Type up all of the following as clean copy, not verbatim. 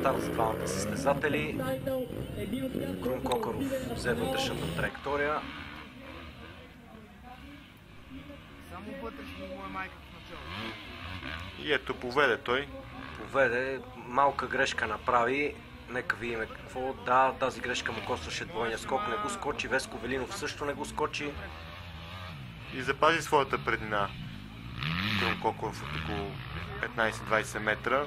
старт за двамата състезатели. Крум Кокоров взе вътрешната траектория. Само вътрешно му е майка в началото. И ето поведе той. Поведе, малка грешка направи. Нека видим какво. Да, тази грешка му костваше двойния скок. Не го скочи. Веско Велинов също не го скочи. И запази своята преднина. Крум Кокоров от около 15-20 метра.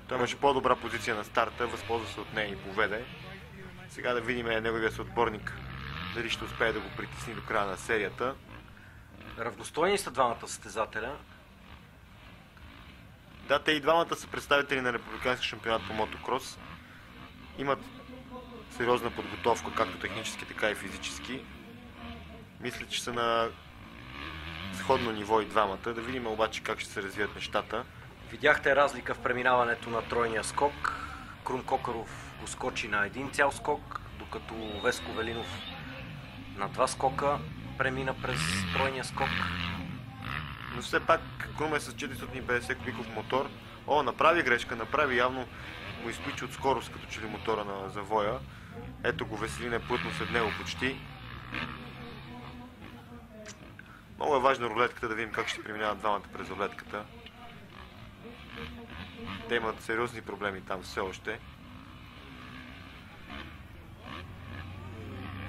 Той имаше по-добра позиция на старта, възползва се от нея и поведе. Сега да видим неговия съотборник дали ще успее да го притисни до края на серията. Равностойни са двамата състезателя. Да, те и двамата са представители на републикански шампионат по мотокрос. Имат сериозна подготовка, както технически, така и физически. Мисля, че са на сходно ниво и двамата. Да видим обаче как ще се развият нещата. Видяхте разлика в преминаването на тройния скок. Крум Кокоров го скочи на един цял скок, докато Веско Велинов на два скока премина през тройния скок. Но все пак Крум е с 450 кубиков мотор. О, направи грешка, явно му изключи от скорост, като че ли мотора на завоя. Ето го, Веселин е плътно след него почти. Много е важна рулетката, да видим как ще преминават двамата през рулетката. Те имат сериозни проблеми там все още.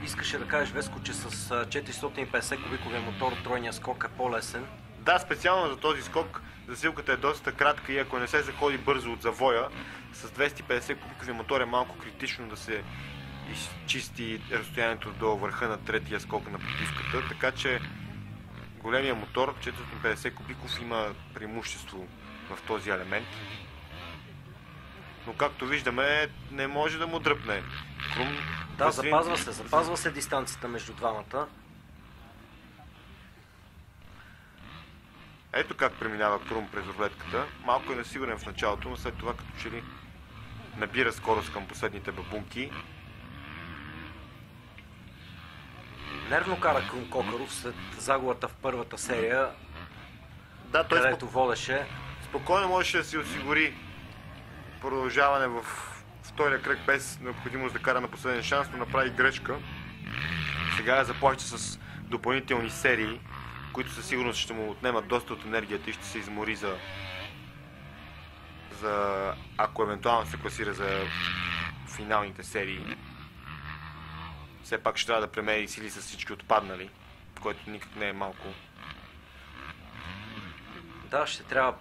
Искаше да кажеш, Веско, че с 450 кубиковия мотор тройния скок е по-лесен. Да, специално за този скок засилката е доста кратка и ако не се заходи бързо от завоя, с 250 кубиковия мотор е малко критично да се изчисти разстоянието до върха на третия скок на подпуската, така че големия мотор, 450 кубиков, има преимущество в този елемент. Но както виждаме, не може да му дръпне. Крум... Да, запазва се дистанцията между двамата. Ето как преминава Крум през рулетката. Малко е несигурен в началото, но след това като че ли набира скорост към последните бабунки. Нервно кара Крум Кокоров след загубата в първата серия, Да, той където водеше. спокойно можеше да си осигури продължаване в втория кръг без необходимост да кара на последен шанс, но направи грешка. Сега я заплаща с допълнителни серии, които със сигурност ще му отнемат доста от енергията и ще се измори за ако евентуално се класира за финалните серии. Все пак ще трябва да премери сили с всички отпаднали, което никак не е малко. Да, ще трябва